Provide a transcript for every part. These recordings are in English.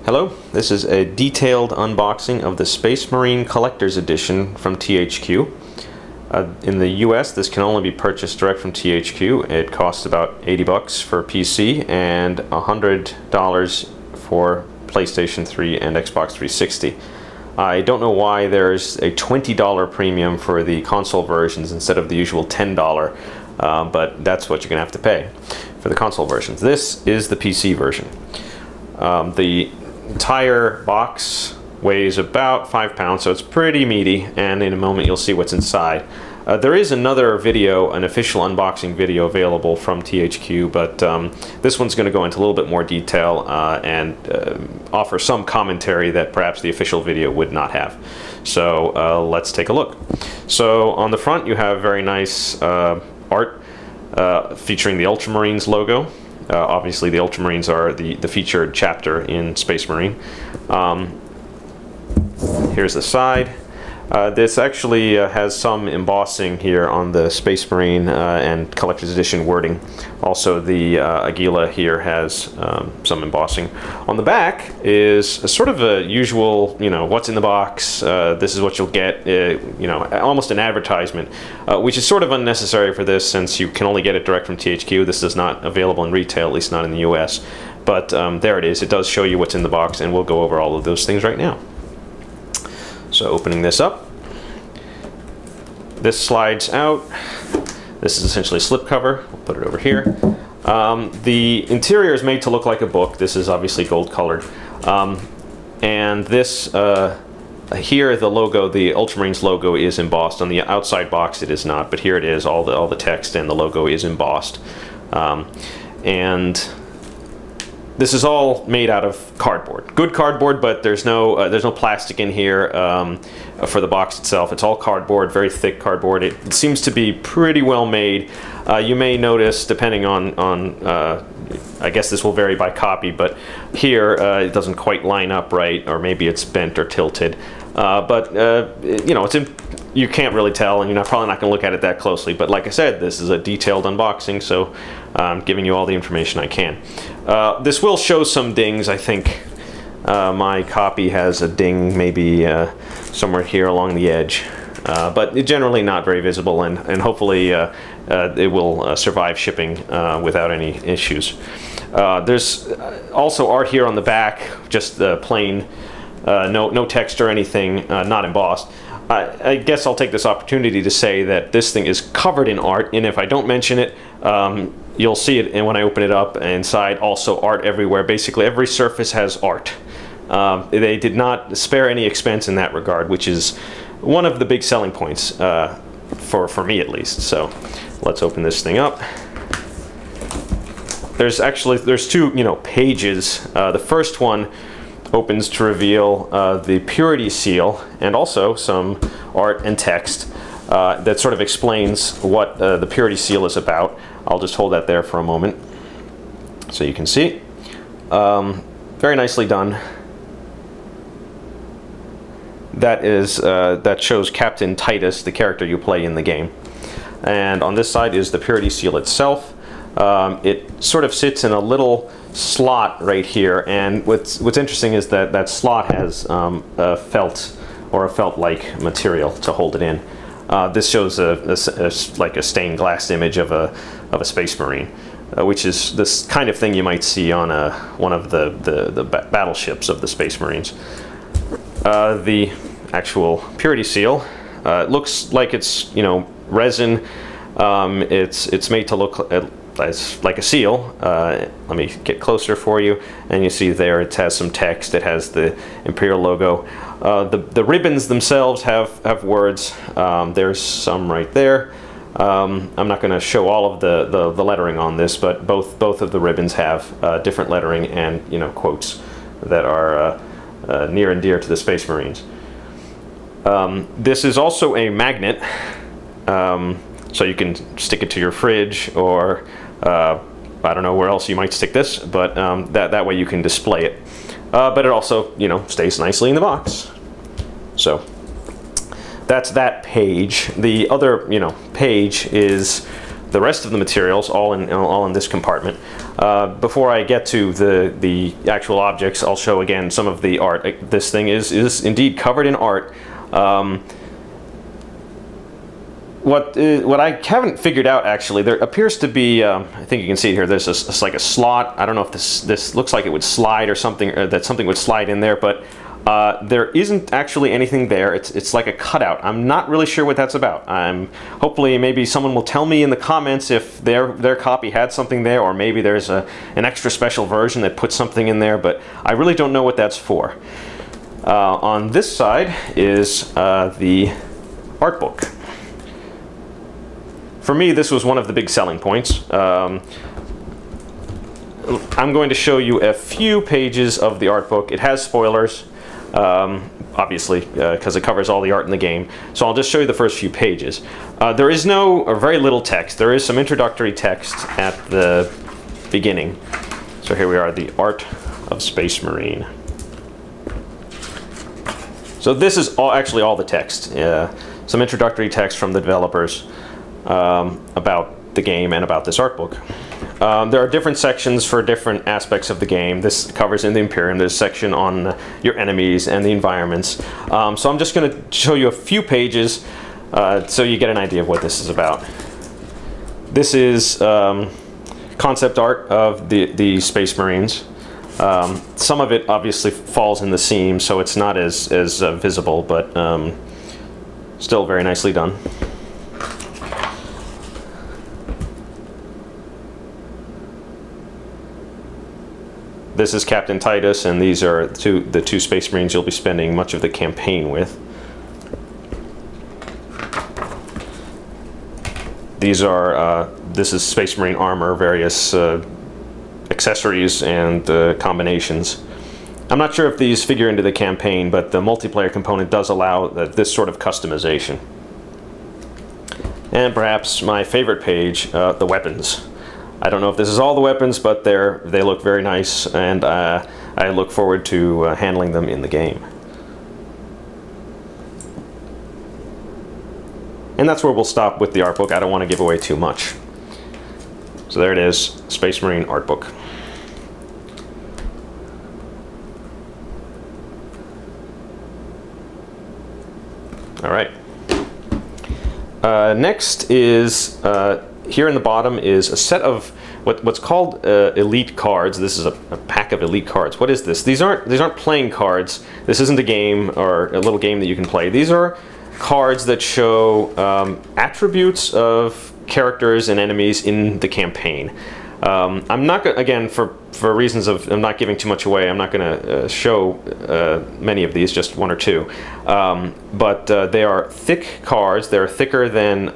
Hello, this is a detailed unboxing of the Space Marine Collector's Edition from THQ. In the US, this can only be purchased direct from THQ. It costs about 80 bucks for PC and $100 for PlayStation 3 and Xbox 360. I don't know why there's a $20 premium for the console versions instead of the usual $10, but that's what you're going to have to pay for the console versions. This is the PC version. The entire box weighs about 5 pounds, so it's pretty meaty, and in a moment you'll see what's inside. There is another video, an official unboxing video available from THQ, but this one's going to go into a little bit more detail and offer some commentary that perhaps the official video would not have. So let's take a look. So on the front you have very nice art featuring the Ultramarines logo. Obviously the Ultramarines are the featured chapter in Space Marine. Here's the side. This actually has some embossing here on the Space Marine and Collector's Edition wording. Also the Aguila here has some embossing. On the back is a sort of a usual, what's in the box, this is what you'll get, almost an advertisement, which is sort of unnecessary for this since you can only get it direct from THQ. This is not available in retail, at least not in the US. But there it is. It does show you what's in the box, and we'll go over all of those things right now. So opening this up, this slides out. This is essentially a slipcover. We'll put it over here. The interior is made to look like a book. This is obviously gold colored. And this, here the logo, the Ultramarines logo is embossed. On the outside box it is not, but here it is. All the text and the logo is embossed. And this is all made out of cardboard. Good cardboard, but there's no plastic in here for the box itself. It's all cardboard, very thick cardboard. It seems to be pretty well made. You may notice, depending on I guess this will vary by copy, but here it doesn't quite line up right, or maybe it's bent or tilted. You can't really tell, and you're probably not going to look at it that closely. But like I said, this is a detailed unboxing, so I'm giving you all the information I can. This will show some dings. I think my copy has a ding maybe somewhere here along the edge, but generally not very visible, and hopefully it will survive shipping without any issues. There's also art here on the back, just plain, no text or anything, not embossed. I guess I'll take this opportunity to say that this thing is covered in art, and if I don't mention it, you'll see it and when I open it up. Inside, also art everywhere. Basically every surface has art. They did not spare any expense in that regard, which is one of the big selling points, for me at least. So let's open this thing up. There's two pages. The first one opens to reveal the Purity Seal, and also some art and text that sort of explains what the Purity Seal is about. I'll just hold that there for a moment so you can see. Very nicely done. That shows Captain Titus, the character you play in the game. And on this side is the Purity Seal itself. It sort of sits in a little slot right here, and what's interesting is that slot has a felt or a felt-like material to hold it in. This shows like a stained glass image of a Space Marine, which is this kind of thing you might see on one of the battleships of the Space Marines. The actual Purity Seal, it looks like it's resin. It's made to look like a seal. Let me get closer for you, and you see there it has some text. It has the Imperial logo. The ribbons themselves have words. There's some right there. I'm not going to show all of the lettering on this, but both of the ribbons have different lettering and quotes that are near and dear to the Space Marines. This is also a magnet, so you can stick it to your fridge, or I don't know where else you might stick this, but that way you can display it. But it also, stays nicely in the box. So that's that page. The other, page is the rest of the materials all in this compartment. Before I get to the actual objects, I'll show again some of the art. This thing is indeed covered in art. What I haven't figured out, actually, there appears to be, I think you can see it here, there's like a slot. I don't know if this looks like it would slide or something, or that something would slide in there, but there isn't actually anything there. It's like a cutout. I'm not really sure what that's about. Hopefully maybe someone will tell me in the comments if their copy had something there, or maybe there's an extra special version that puts something in there, but I really don't know what that's for. On this side is the art book. For me, this was one of the big selling points. I'm going to show you a few pages of the art book. It has spoilers, obviously, because it covers all the art in the game. So I'll just show you the first few pages. There is no, or very little text. There is some introductory text at the beginning. So here we are, the Art of Space Marine. So this is actually all the text. Some introductory text from the developers about the game and about this art book. There are different sections for different aspects of the game. This covers in the Imperium. There's a section on your enemies and the environments. So I'm just going to show you a few pages so you get an idea of what this is about. This is concept art of the Space Marines. Some of it obviously falls in the seam, so it's not as visible, but still very nicely done. This is Captain Titus, and these are the two Space Marines you'll be spending much of the campaign with. These are, this is Space Marine armor, various accessories and combinations. I'm not sure if these figure into the campaign, but the multiplayer component does allow this sort of customization. And perhaps my favorite page, the weapons. I don't know if this is all the weapons, but they look very nice, and I look forward to handling them in the game. And that's where we'll stop with the art book. I don't want to give away too much. So there it is, Space Marine art book. All right. Next is here in the bottom is a set of what's called elite cards. This is a pack of elite cards. What is this? These aren't playing cards. This isn't a game or a little game that you can play. These are cards that show attributes of characters and enemies in the campaign. I'm not gonna, again, for reasons of I'm not giving too much away, I'm not going to show many of these, just one or two. But they are thick cards. They're thicker than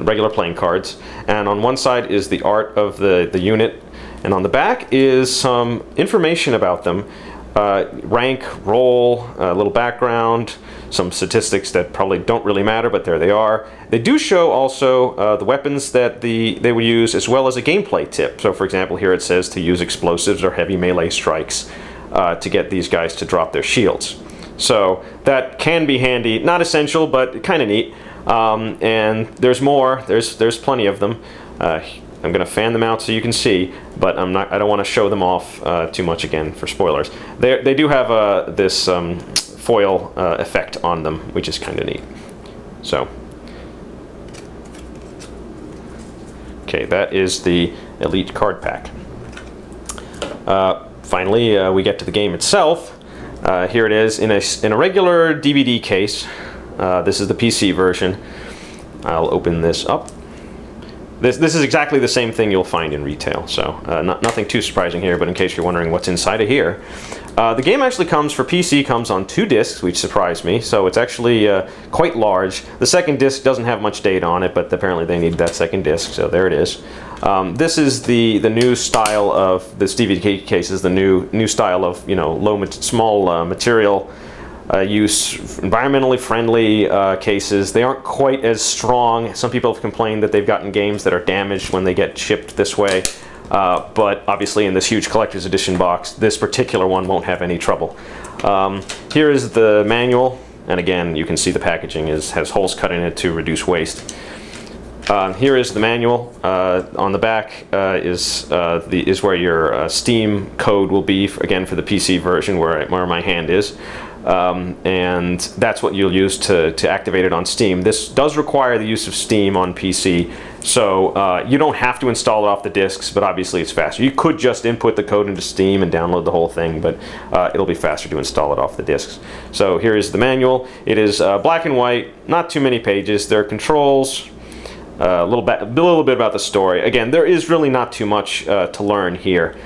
regular playing cards. And on one side is the art of the unit, and on the back is some information about them. Rank, role, a little background, some statistics that probably don't really matter, but there they are. They do show also the weapons that they will use, as well as a gameplay tip. So for example, here it says to use explosives or heavy melee strikes to get these guys to drop their shields. So that can be handy, not essential, but kind of neat. And there's more. There's plenty of them. I'm going to fan them out so you can see, but I don't want to show them off too much again for spoilers. They do have this foil effect on them, which is kind of neat. So, okay, that is the Elite card pack. Finally, we get to the game itself. Here it is in a regular DVD case. This is the PC version. I'll open this up. This is exactly the same thing you'll find in retail, so nothing too surprising here, but in case you're wondering what's inside of here. The game actually comes, for PC, comes on 2 discs, which surprised me, so it's actually quite large. The second disc doesn't have much data on it, but apparently they need that second disc, so there it is. This is the new style of this DVD case, is the new style of, you know, small material use, environmentally friendly cases. They aren't quite as strong. Some people have complained that they've gotten games that are damaged when they get shipped this way, but obviously in this huge collector's edition box, this particular one won't have any trouble. Here is the manual, and again, you can see the packaging has holes cut in it to reduce waste. Here is the manual. On the back is where your Steam code will be, again for the PC version, where my hand is. And that's what you'll use to activate it on Steam. This does require the use of Steam on PC, so you don't have to install it off the disks, but obviously it's faster. You could just input the code into Steam and download the whole thing, but it'll be faster to install it off the disks. So here is the manual. It is black and white, not too many pages. There are controls, a little bit about the story. Again, there is really not too much to learn here.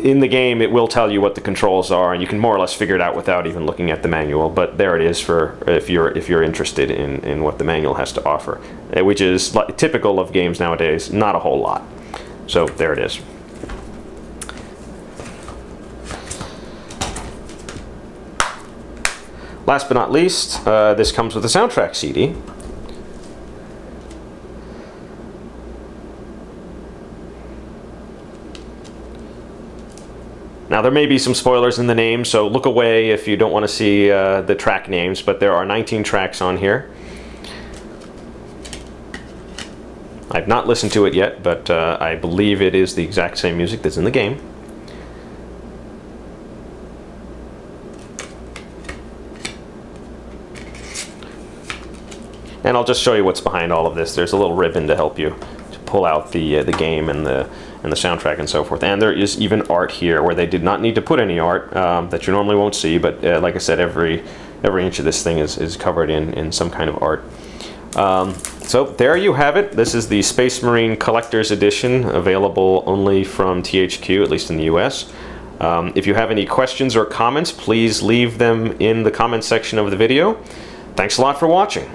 In the game, it will tell you what the controls are, and you can more or less figure it out without even looking at the manual. But there it is for if you're interested in what the manual has to offer, which is typical of games nowadays. Not a whole lot. So there it is. Last but not least, this comes with a soundtrack CD. Now, there may be some spoilers in the name, so look away if you don't want to see the track names, but there are 19 tracks on here. I've not listened to it yet, but I believe it is the exact same music that's in the game. And I'll just show you what's behind all of this. There's a little ribbon to help you to pull out the game and the soundtrack and so forth. And there is even art here where they did not need to put any art that you normally won't see, but like I said, every inch of this thing is covered in some kind of art. So there you have it. This is the Space Marine Collector's Edition, available only from THQ, at least in the US. If you have any questions or comments, please leave them in the comment section of the video. Thanks a lot for watching.